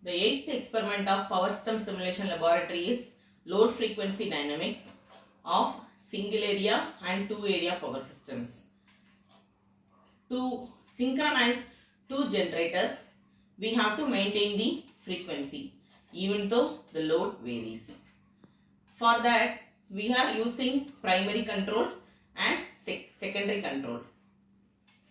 The eighth experiment of Power System Simulation Laboratory is load frequency dynamics of single area and two area power systems. To synchronize two generators, we have to maintain the frequency even though the load varies. For that, we are using primary control and secondary control.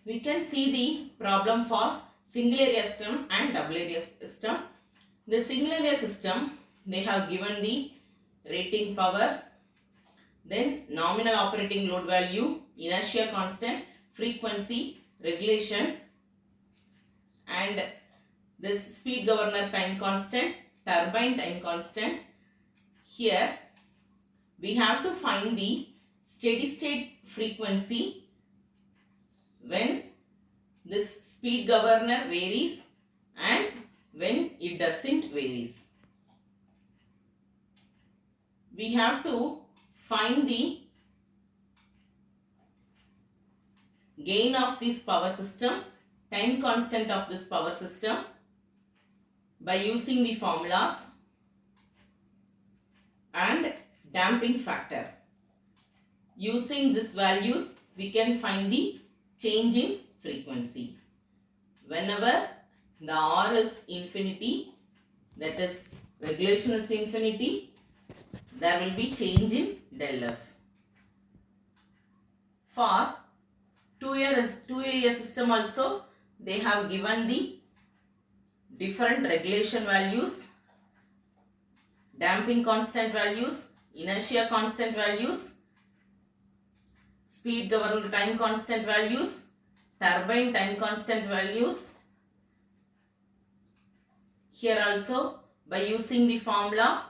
We can see the problem for single area system and double area system. The single area system, they have given the rating power, then nominal operating load value, inertia constant, frequency, regulation, and this speed governor time constant, turbine time constant. Here we have to find the steady state frequency when this speed governor varies and when it doesn't varies. We have to find the gain of this power system, time constant of this power system by using the formulas and damping factor. Using these values, we can find the change in frequency. Whenever the R is infinity, that is regulation is infinity, there will be change in del F. For two-area system also, they have given the different regulation values, damping constant values, inertia constant values, speed governor time constant values, turbine time constant values. Here also, by using the formula,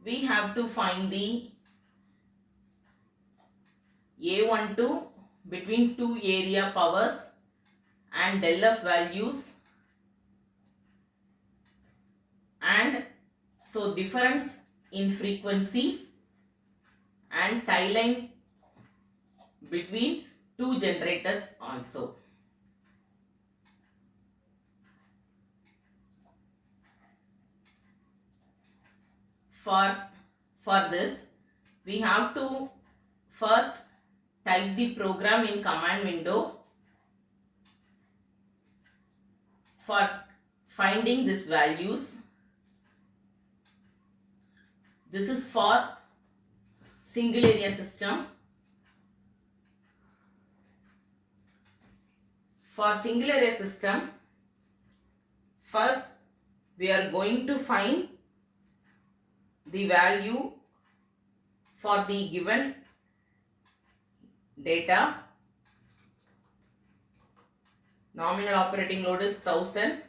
we have to find the A12 between two area powers and del F values, and so difference in frequency and tie line between two generators also. For this, we have to first type the program in command window for finding these values. This is for single area system. For single area system, first we are going to find the value for the given data. Nominal operating load is 1000,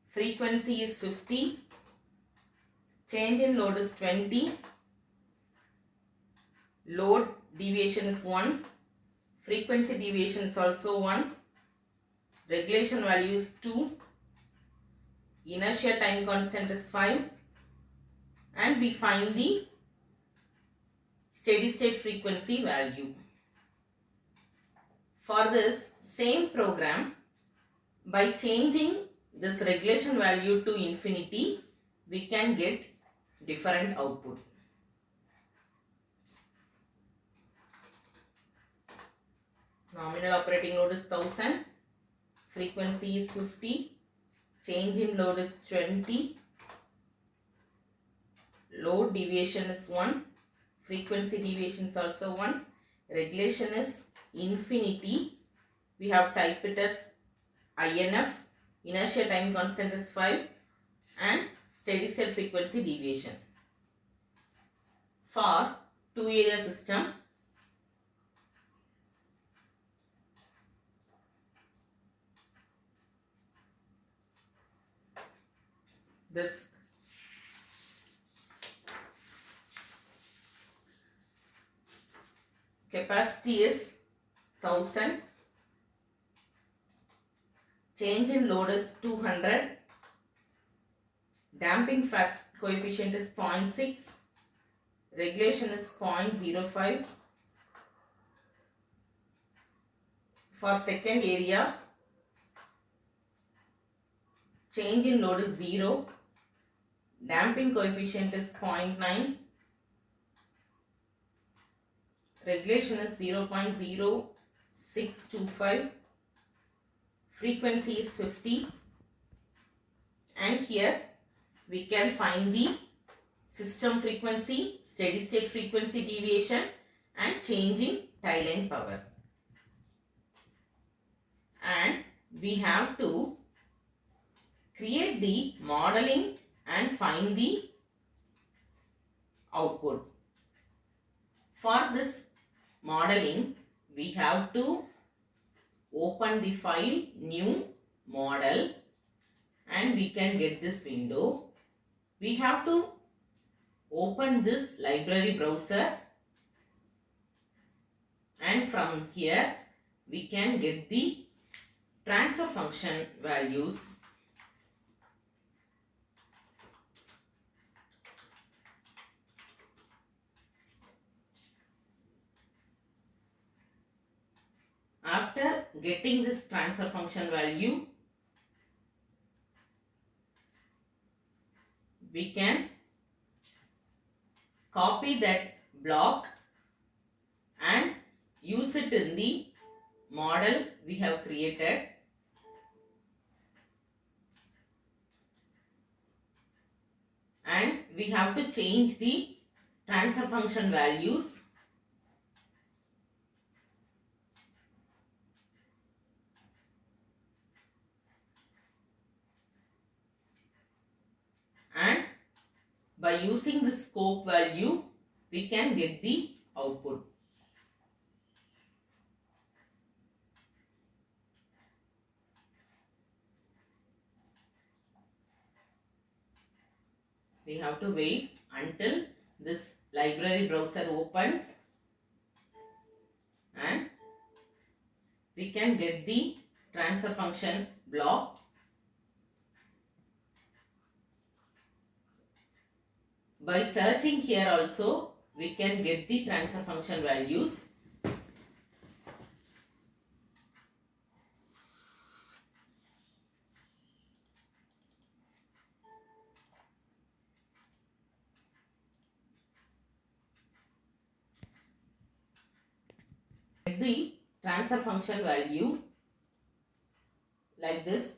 frequency is 50, change in load is 20, load deviation is 1, frequency deviation is also 1, regulation value is 2, inertia time constant is 5, and we find the steady state frequency value. For this same program, by changing this regulation value to infinity, we can get different output. Nominal operating load is 1000, frequency is 50, change in load is 20, load deviation is 1, frequency deviation is also 1, regulation is infinity, we have typed it as INF, inertia time constant is 5, and steady state frequency deviation. For two area system, this capacity is 1000, change in load is 200, damping coefficient is 0.6, regulation is 0.05. For second area, change in load is 0, damping coefficient is 0.9, regulation is 0.0625, frequency is 50, and here we can find the system frequency, steady state frequency deviation and change in tie line power. And we have to create the modeling and find the output. For this modeling, we have to open the file new model and we can get this window. We have to open this library browser and from here we can get the transfer function values. After getting this transfer function value, we can copy that block and use it in the model we have created. And we have to change the transfer function values. And by using the scope value, we can get the output. We have to wait until this library browser opens and we can get the transfer function block. By searching here also, we can get the transfer function values. Get the transfer function value like this.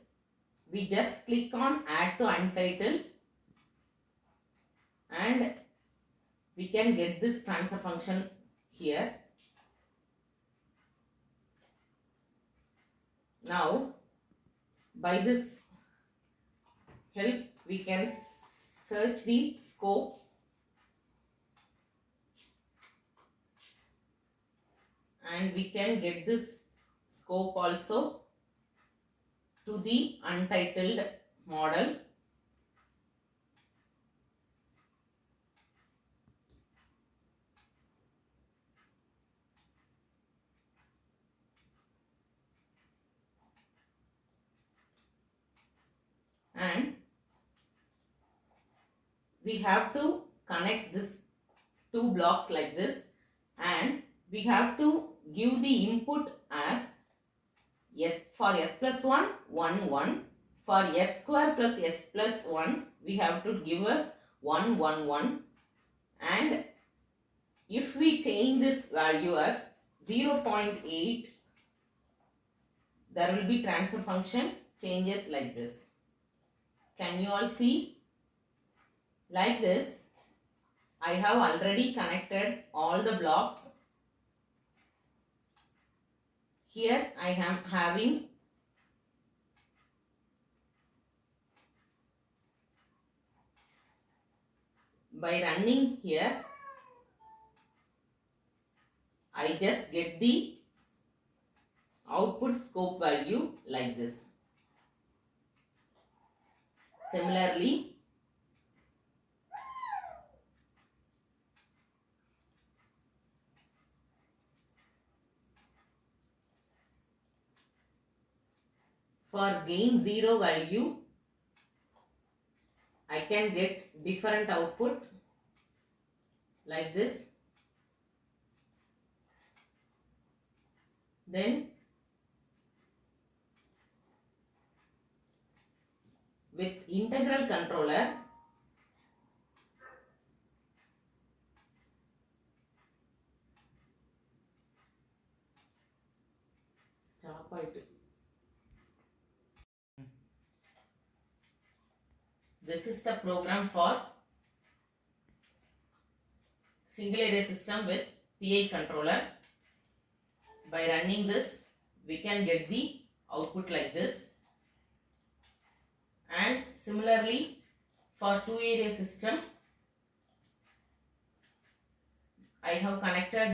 We just click on add to untitled and we can get this transfer function here. Now by this help we can search the scope and we can get this scope also to the untitled model. And we have to connect this two blocks like this and we have to give the input as S for S plus 1, 1, 1. For S square plus S plus 1, we have to give us 1, 1, 1. And if we change this value as 0.8, there will be transfer function changes like this. Can you all see? Like this, I have already connected all the blocks. Here I am having by running here, I just get the output scope value like this. Similarly, for gain 0 value, I can get different output like this. Then with integral controller, stop it. This is the program for single area system with PI controller. By running this, we can get the output like this. And similarly, for two area system, I have connected